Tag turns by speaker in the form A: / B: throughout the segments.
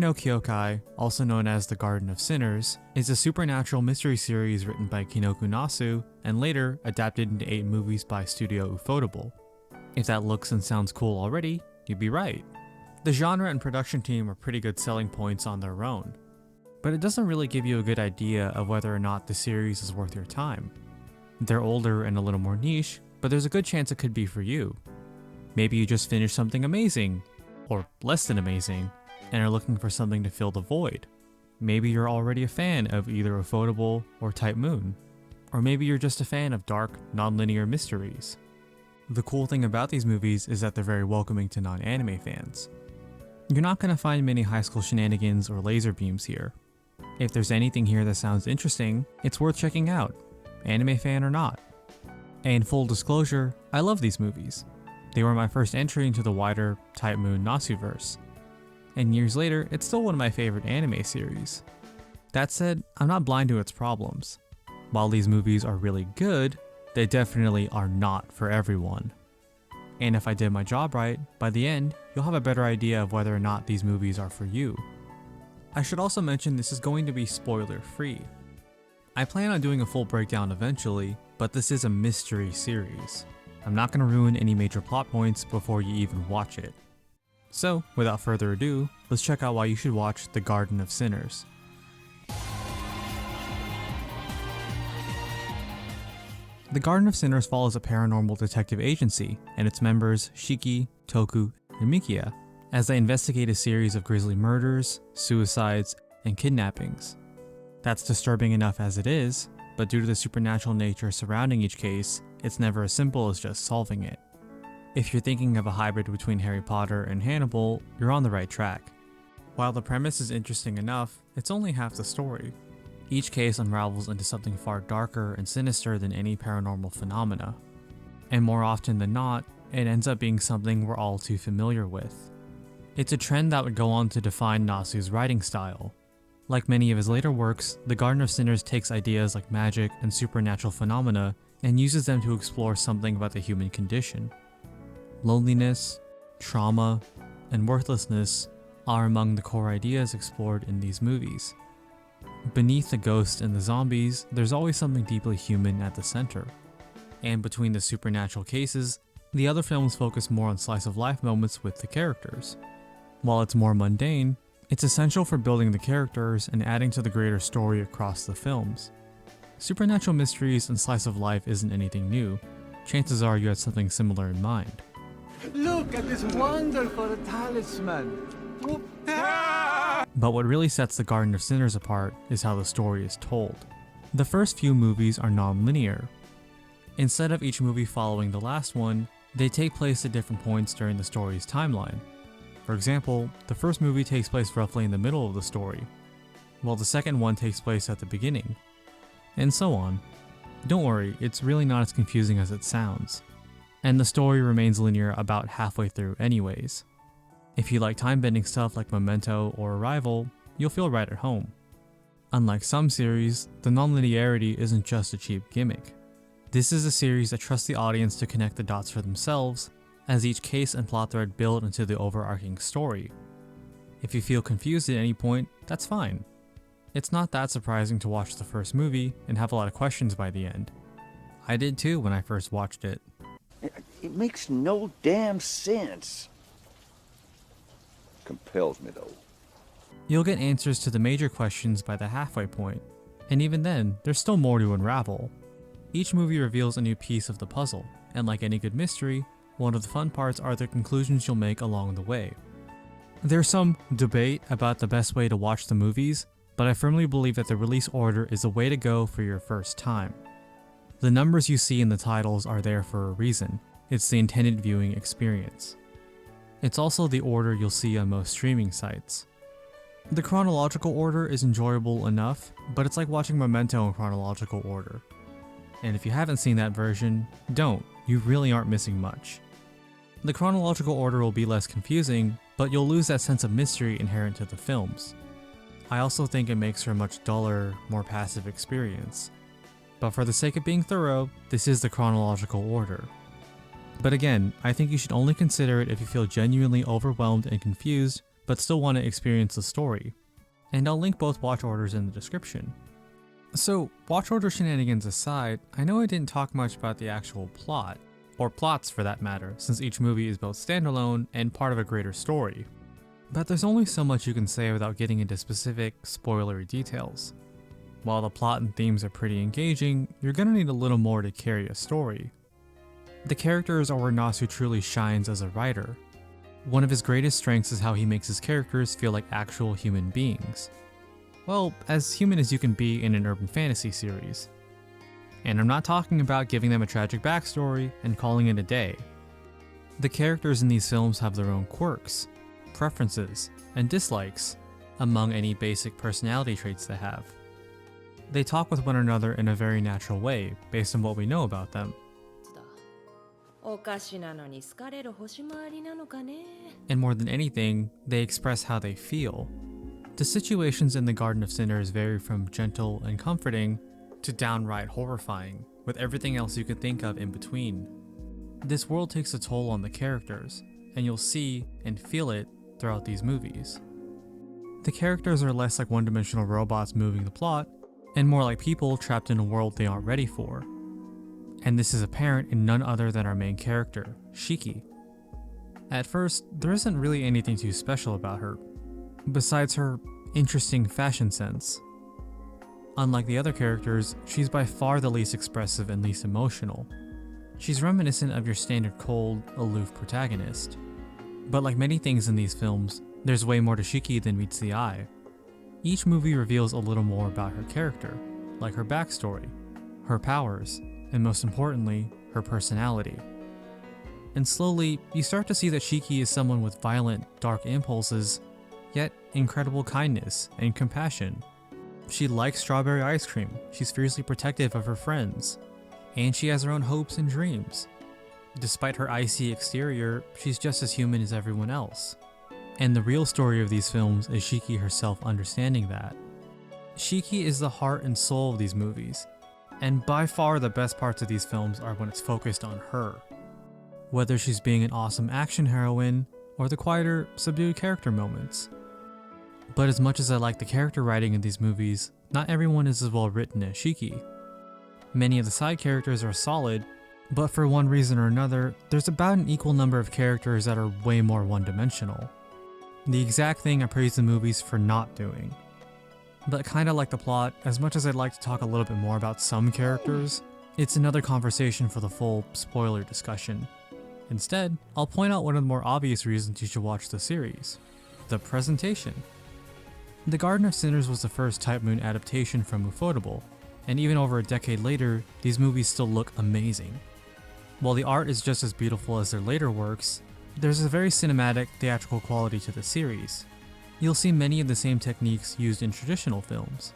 A: No Kyoukai, also known as The Garden of Sinners, is a supernatural mystery series written by Kinoku Nasu and later adapted into 8 movies by Studio Ufotable. If that looks and sounds cool already, you'd be right. The genre and production team are pretty good selling points on their own, but it doesn't really give you a good idea of whether or not the series is worth your time. They're older and a little more niche, but there's a good chance it could be for you. Maybe you just finished something amazing, or less than amazing, and are looking for something to fill the void. Maybe you're already a fan of either Ufotable or Type Moon, or maybe you're just a fan of dark, non-linear mysteries. The cool thing about these movies is that they're very welcoming to non-anime fans. You're not going to find many high school shenanigans or laser beams here. If there's anything here that sounds interesting, it's worth checking out, anime fan or not. And full disclosure, I love these movies. They were my first entry into the wider Type Moon Nasuverse. And years later, it's still one of my favorite anime series. That said, I'm not blind to its problems. While these movies are really good, they definitely are not for everyone. And if I did my job right, by the end, you'll have a better idea of whether or not these movies are for you. I should also mention this is going to be spoiler free. I plan on doing a full breakdown eventually, but this is a mystery series. I'm not going to ruin any major plot points before you even watch it. So, without further ado, let's check out why you should watch The Garden of Sinners. The Garden of Sinners follows a paranormal detective agency and its members Shiki, Toku, and Mikia as they investigate a series of grisly murders, suicides, and kidnappings. That's disturbing enough as it is, but due to the supernatural nature surrounding each case, it's never as simple as just solving it. If you're thinking of a hybrid between Harry Potter and Hannibal, you're on the right track. While the premise is interesting enough, it's only half the story. Each case unravels into something far darker and sinister than any paranormal phenomena. And more often than not, it ends up being something we're all too familiar with. It's a trend that would go on to define Nasu's writing style. Like many of his later works, The Garden of Sinners takes ideas like magic and supernatural phenomena and uses them to explore something about the human condition. Loneliness, trauma, and worthlessness are among the core ideas explored in these movies. Beneath the ghosts and the zombies, there's always something deeply human at the center. And between the supernatural cases, the other films focus more on slice-of-life moments with the characters. While it's more mundane, it's essential for building the characters and adding to the greater story across the films. Supernatural mysteries and slice of life isn't anything new. Chances are you had something similar in mind.
B: Look at this wonderful talisman!
A: But what really sets The Garden of Sinners apart is how the story is told. The first few movies are non-linear. Instead of each movie following the last one, they take place at different points during the story's timeline. For example, the first movie takes place roughly in the middle of the story, while the second one takes place at the beginning, and so on. Don't worry, it's really not as confusing as it sounds. And the story remains linear about halfway through anyways. If you like time-bending stuff like Memento or Arrival, you'll feel right at home. Unlike some series, the non-linearity isn't just a cheap gimmick. This is a series that trusts the audience to connect the dots for themselves, as each case and plot thread build into the overarching story. If you feel confused at any point, that's fine. It's not that surprising to watch the first movie and have a lot of questions by the end. I did too when I first watched it.
C: It makes no damn sense. Compels me though.
A: You'll get answers to the major questions by the halfway point, and even then, there's still more to unravel. Each movie reveals a new piece of the puzzle, and like any good mystery, one of the fun parts are the conclusions you'll make along the way. There's some debate about the best way to watch the movies, but I firmly believe that the release order is the way to go for your first time. The numbers you see in the titles are there for a reason. It's the intended viewing experience. It's also the order you'll see on most streaming sites. The chronological order is enjoyable enough, but it's like watching Memento in chronological order. And if you haven't seen that version, don't. You really aren't missing much. The chronological order will be less confusing, but you'll lose that sense of mystery inherent to the films. I also think it makes for a much duller, more passive experience. but for the sake of being thorough, this is the chronological order. But again, I think you should only consider it if you feel genuinely overwhelmed and confused, but still want to experience the story. And I'll link both watch orders in the description. So, watch order shenanigans aside, I know I didn't talk much about the actual plot, or plots for that matter, since each movie is both standalone and part of a greater story. But there's only so much you can say without getting into specific, spoilery details. While the plot and themes are pretty engaging, you're gonna need a little more to carry a story. The characters are where Nasu truly shines as a writer. One of his greatest strengths is how he makes his characters feel like actual human beings. Well, as human as you can be in an urban fantasy series. And I'm not talking about giving them a tragic backstory and calling it a day. The characters in these films have their own quirks, preferences, and dislikes, among any basic personality traits they have. They talk with one another in a very natural way, based on what we know about them. And more than anything, they express how they feel. The situations in the Garden of Sinners vary from gentle and comforting to downright horrifying, with everything else you could think of in between. This world takes a toll on the characters, and you'll see and feel it throughout these movies. The characters are less like one-dimensional robots moving the plot, and more like people trapped in a world they aren't ready for. And this is apparent in none other than our main character, Shiki. At first, there isn't really anything too special about her, besides her interesting fashion sense. Unlike the other characters, she's by far the least expressive and least emotional. She's reminiscent of your standard cold, aloof protagonist. But like many things in these films, there's way more to Shiki than meets the eye. Each movie reveals a little more about her character, like her backstory, her powers, and most importantly, her personality. And slowly, you start to see that Shiki is someone with violent, dark impulses, yet incredible kindness and compassion. She likes strawberry ice cream, she's fiercely protective of her friends, and she has her own hopes and dreams. Despite her icy exterior, she's just as human as everyone else. And the real story of these films is Shiki herself understanding that. Shiki is the heart and soul of these movies, and by far the best parts of these films are when it's focused on her. Whether she's being an awesome action heroine, or the quieter, subdued character moments. But as much as I like the character writing in these movies, not everyone is as well written as Shiki. Many of the side characters are solid, but for one reason or another, there's about an equal number of characters that are way more one-dimensional. The exact thing I praise the movies for not doing. But kinda like the plot, as much as I'd like to talk a little bit more about some characters, it's another conversation for the full spoiler discussion. Instead, I'll point out one of the more obvious reasons you should watch the series: the presentation. The Garden of Sinners was the first Type Moon adaptation from Ufotable, and even over a decade later, these movies still look amazing. While the art is just as beautiful as their later works, there's a very cinematic, theatrical quality to the series. You'll see many of the same techniques used in traditional films.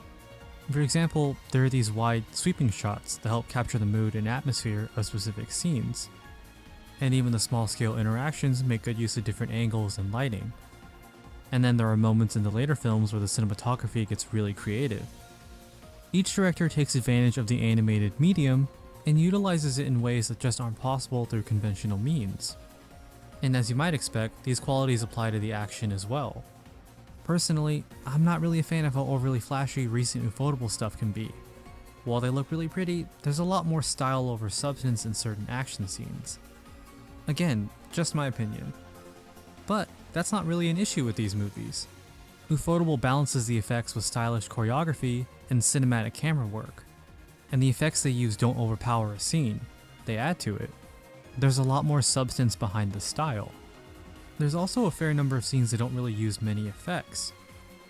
A: For example, there are these wide, sweeping shots that help capture the mood and atmosphere of specific scenes. And even the small-scale interactions make good use of different angles and lighting. And then there are moments in the later films where the cinematography gets really creative. Each director takes advantage of the animated medium and utilizes it in ways that just aren't possible through conventional means. And as you might expect, these qualities apply to the action as well. Personally, I'm not really a fan of how overly flashy recent Ufotable stuff can be. While they look really pretty, there's a lot more style over substance in certain action scenes. Again, just my opinion. But that's not really an issue with these movies. Ufotable balances the effects with stylish choreography and cinematic camera work. And the effects they use don't overpower a scene, they add to it. There's a lot more substance behind the style. There's also a fair number of scenes that don't really use many effects.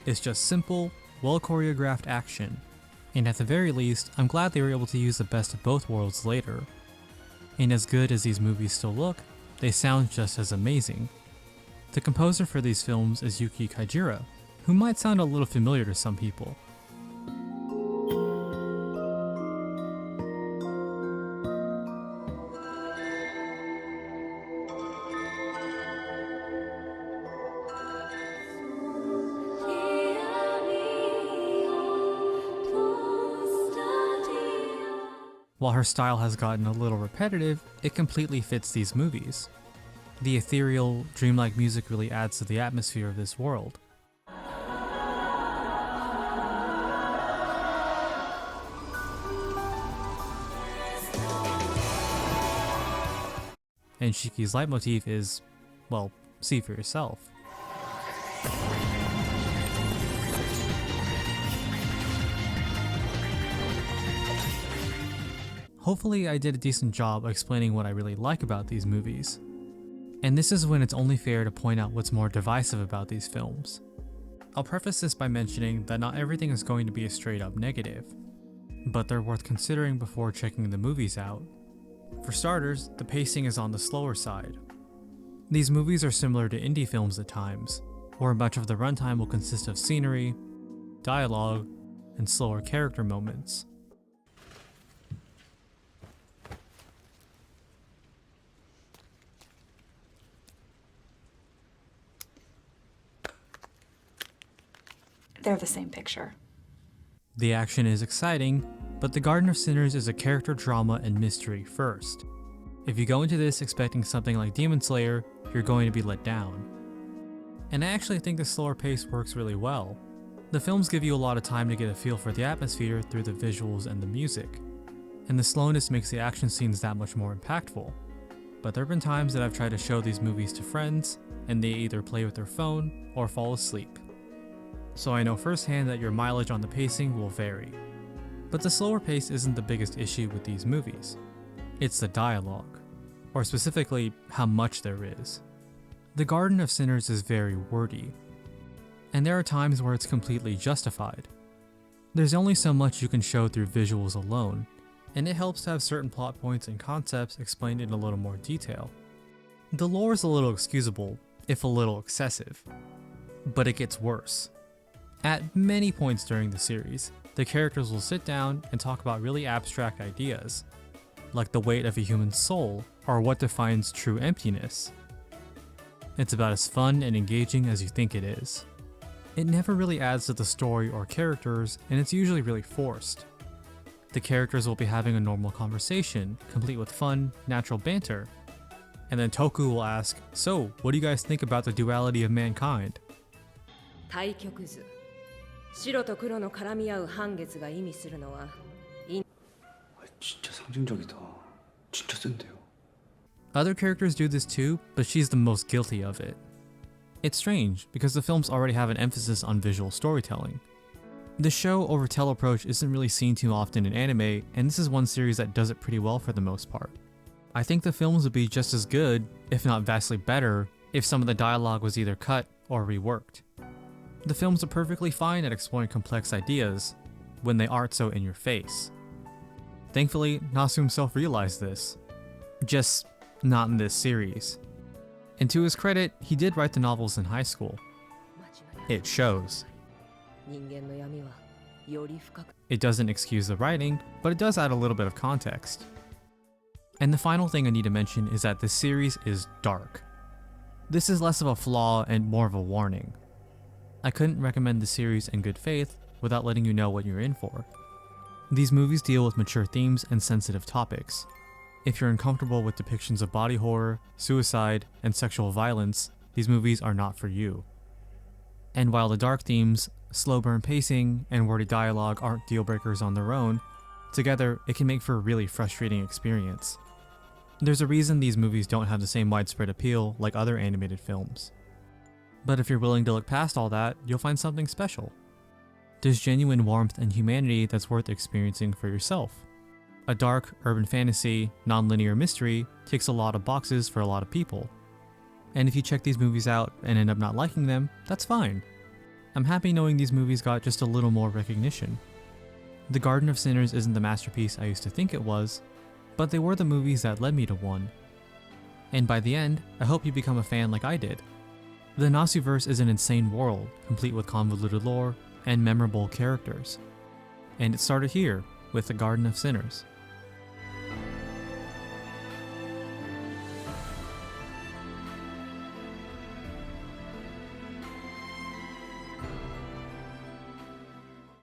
A: It's just simple, well choreographed action. And at the very least, I'm glad they were able to use the best of both worlds later. And as good as these movies still look, they sound just as amazing. The composer for these films is Yuki Kaijira, who might sound a little familiar to some people. While her style has gotten a little repetitive, it completely fits these movies. The ethereal, dreamlike music really adds to the atmosphere of this world. And Shiki's leitmotif is, well, see for yourself. Hopefully I did a decent job explaining what I really like about these movies. And this is when it's only fair to point out what's more divisive about these films. I'll preface this by mentioning that not everything is going to be a straight up negative, but they're worth considering before checking the movies out. For starters, the pacing is on the slower side. These movies are similar to indie films at times, where much of the runtime will consist of scenery, dialogue, and slower character moments.
D: They're the same picture.
A: The action is exciting, but The Garden of Sinners is a character drama and mystery first. If you go into this expecting something like Demon Slayer, you're going to be let down. And I actually think the slower pace works really well. The films give you a lot of time to get a feel for the atmosphere through the visuals and the music, and the slowness makes the action scenes that much more impactful. But there have been times that I've tried to show these movies to friends, and they either play with their phone or fall asleep. So I know firsthand that your mileage on the pacing will vary. But the slower pace isn't the biggest issue with these movies. It's the dialogue, or specifically, how much there is. The Garden of Sinners is very wordy, and there are times where it's completely justified. There's only so much you can show through visuals alone, and it helps to have certain plot points and concepts explained in a little more detail. The lore is a little excusable, if a little excessive, but it gets worse. At many points during the series, the characters will sit down and talk about really abstract ideas, like the weight of a human soul or what defines true emptiness. It's about as fun and engaging as you think it is. It never really adds to the story or characters, and it's usually really forced. The characters will be having a normal conversation, complete with fun, natural banter, and then Toku will ask, "So, what do you guys think about the duality of mankind?"
E: 対極図白と黒の絡み合う半月が意味するのは
F: 진짜 상징적이다. 진짜 센데요.
A: Other characters do this too, but she's the most guilty of it. It's strange, because the films already have an emphasis on visual storytelling. The show over tell approach isn't really seen too often in anime, and this is one series that does it pretty well for the most part. I think the films would be just as good, if not vastly better, if some of the dialogue was either cut or reworked. The films are perfectly fine at exploring complex ideas, when they aren't so in your face. Thankfully, Nasu himself realized this. Just not in this series. And to his credit, he did write the novels in high school. It shows.
E: 人間の闇はより深く
A: It doesn't excuse the writing, but it does add a little bit of context. And the final thing I need to mention is that this series is dark. This is less of a flaw and more of a warning. I couldn't recommend the series in good faith without letting you know what you're in for. These movies deal with mature themes and sensitive topics. If you're uncomfortable with depictions of body horror, suicide, and sexual violence, these movies are not for you. And while the dark themes, slow burn pacing, and wordy dialogue aren't deal breakers on their own, together it can make for a really frustrating experience. There's a reason these movies don't have the same widespread appeal like other animated films. But if you're willing to look past all that, you'll find something special. There's genuine warmth and humanity that's worth experiencing for yourself. A dark, urban fantasy, non-linear mystery ticks a lot of boxes for a lot of people. And if you check these movies out and end up not liking them, that's fine. I'm happy knowing these movies got just a little more recognition. The Garden of Sinners isn't the masterpiece I used to think it was, but they were the movies that led me to one. And by the end, I hope you become a fan like I did. The Nasuverse is an insane world, complete with convoluted lore and memorable characters. And it started here, with The Garden of Sinners.